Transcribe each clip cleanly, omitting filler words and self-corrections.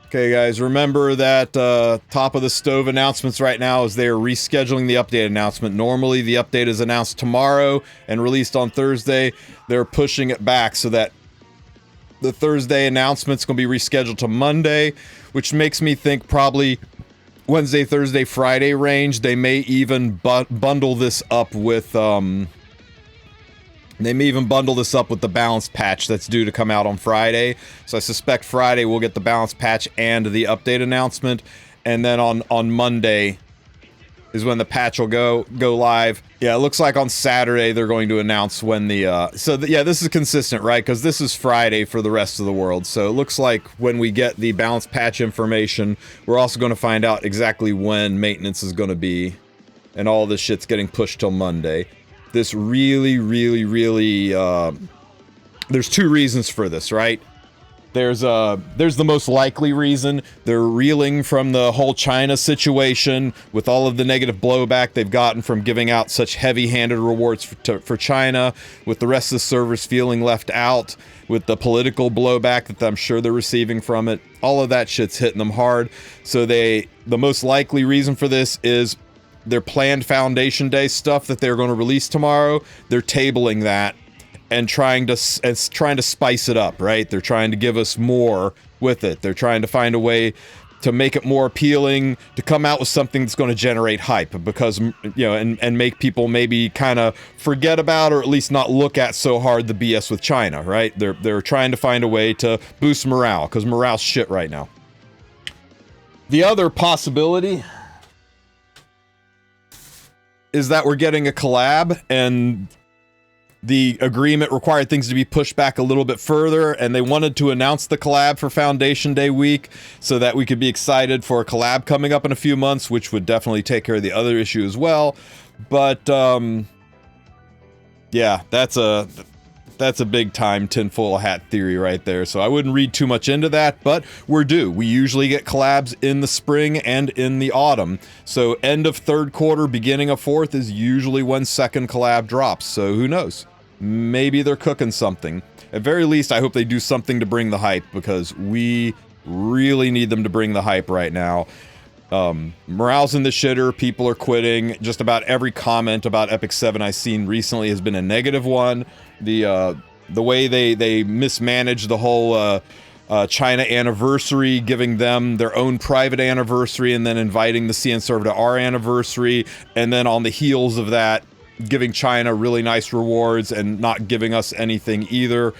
Okay, guys, remember that top of the stove announcements right now is they are rescheduling the update announcement. Normally, the update is announced tomorrow and released on Thursday. They're pushing it back so that the Thursday announcement's going to be rescheduled to Monday, which makes me think probably Wednesday, Thursday, Friday range. They may even bundle this up with the balanced patch that's due to come out on Friday. So I suspect Friday we'll get the balanced patch and the update announcement. And then on Monday is when the patch will go live. Yeah, it looks like on Saturday they're going to announce when the... this is consistent, right? Because this is Friday for the rest of the world. So it looks like when we get the balanced patch information, we're also going to find out exactly when maintenance is going to be. And all this shit's getting pushed till Monday. This really, there's two reasons for this, right? There's the most likely reason. They're reeling from the whole China situation with all of the negative blowback they've gotten from giving out such heavy-handed rewards for China, with the rest of the servers feeling left out, with the political blowback that I'm sure they're receiving from it. All of that shit's hitting them hard. So the most likely reason for this is their planned Foundation Day stuff that they're going to release tomorrow. They're tabling that and trying to spice it up, right? They're trying to give us more with it. They're trying to find a way to make it more appealing, to come out with something that's going to generate hype, because, and make people maybe kind of forget about, or at least not look at so hard, the BS with China, right? They're trying to find a way to boost morale, because morale's shit right now. The other possibility is that we're getting a collab, and the agreement required things to be pushed back a little bit further, and they wanted to announce the collab for Foundation Day week so that we could be excited for a collab coming up in a few months, which would definitely take care of the other issue as well. But yeah, that's a big time tinfoil hat theory right there. So I wouldn't read too much into that, but we're due. We usually get collabs in the spring and in the autumn. So end of third quarter, beginning of fourth is usually when second collab drops. So who knows? Maybe they're cooking something. At very least, I hope they do something to bring the hype, because we really need them to bring the hype right now. Morale's in the shitter. People are quitting. Just about every comment about Epic 7 I've seen recently has been a negative one. The way they mismanaged the whole China anniversary, giving them their own private anniversary and then inviting the CN server to our anniversary, and then on the heels of that giving China really nice rewards and not giving us anything either.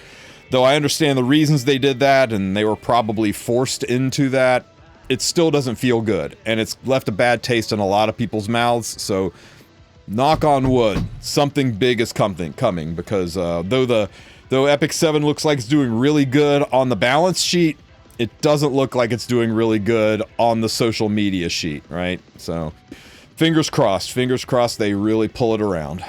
Though I understand the reasons they did that, and they were probably forced into that, it still doesn't feel good, and it's left a bad taste in a lot of people's mouths. So knock on wood, something big is coming, because though Epic 7 looks like it's doing really good on the balance sheet, it doesn't look like it's doing really good on the social media sheet, right? So fingers crossed they really pull it around.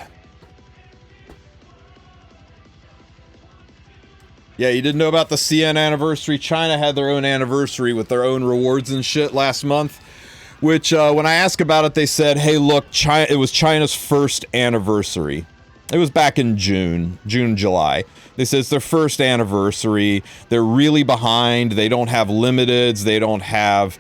Yeah, you didn't know about the CN anniversary? China had their own anniversary with their own rewards and shit last month. Which, when I asked about it, they said, hey, look, it was China's first anniversary. It was back in June, July. They said it's their first anniversary. They're really behind. They don't have limiteds. They don't have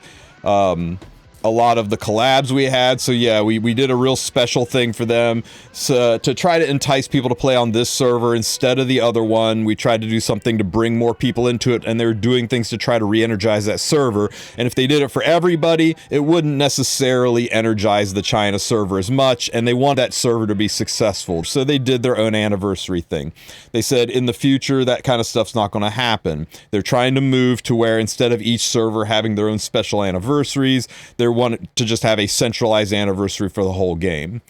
a lot of the collabs we had. So yeah, we did a real special thing for them, so, to try to entice people to play on this server instead of the other one. We tried to do something to bring more people into it, and they're doing things to try to re-energize that server. And if they did it for everybody, it wouldn't necessarily energize the China server as much, and they want that server to be successful. So they did their own anniversary thing. They said in the future that kind of stuff's not going to happen. They're trying to move to where instead of each server having their own special anniversaries, they want to just have a centralized anniversary for the whole game.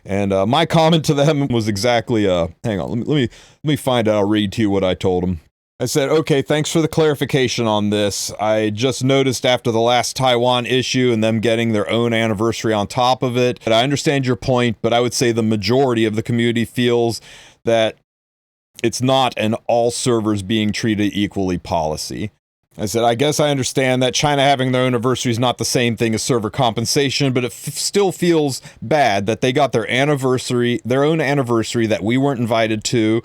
And my comment to them was exactly, hang on, let me find out, I'll read to you what I told them. I said, okay, thanks for the clarification on this. I just noticed after the last Taiwan issue and them getting their own anniversary on top of it, and I understand your point, but I would say the majority of the community feels that it's not an all servers being treated equally policy. I said, I guess I understand that China having their own anniversary is not the same thing as server compensation, but it still feels bad that they got their own anniversary that we weren't invited to,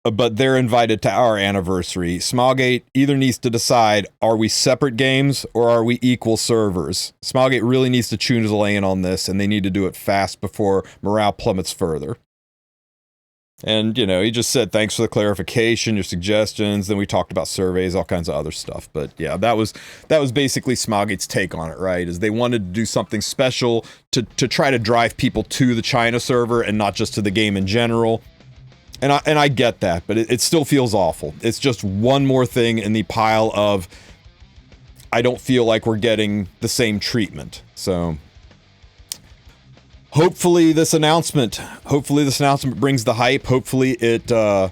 but they're invited to our anniversary. Smilegate either needs to decide, are we separate games or are we equal servers? Smilegate really needs to choose a lane on this, and they need to do it fast before morale plummets further. And, you know, he just said, thanks for the clarification, your suggestions. Then we talked about surveys, all kinds of other stuff. But yeah, that was basically Smilegate's take on it, right? Is they wanted to do something special to try to drive people to the China server and not just to the game in general. And I get that, but it still feels awful. It's just one more thing in the pile of, I don't feel like we're getting the same treatment. So hopefully this announcement brings the hype. Hopefully it,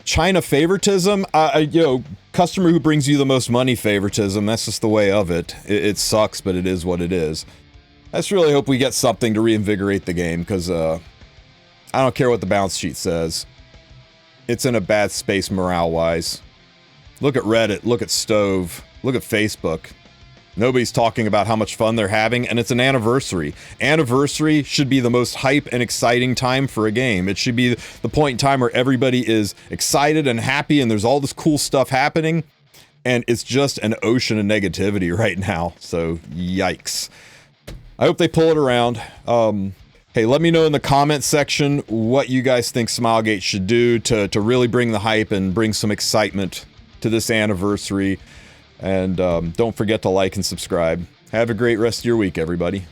China favoritism, you know, customer who brings you the most money favoritism, that's just the way of it. It sucks, but it is what it is. I just really hope we get something to reinvigorate the game, because, I don't care what the balance sheet says. It's in a bad space morale-wise. Look at Reddit, look at Stove, look at Facebook. Nobody's talking about how much fun they're having, and it's an anniversary. Anniversary should be the most hype and exciting time for a game. It should be the point in time where everybody is excited and happy, and there's all this cool stuff happening, and it's just an ocean of negativity right now. So, yikes. I hope they pull it around. Hey, let me know in the comment section what you guys think Smilegate should do to really bring the hype and bring some excitement to this anniversary. And don't forget to like and subscribe. Have a great rest of your week, everybody.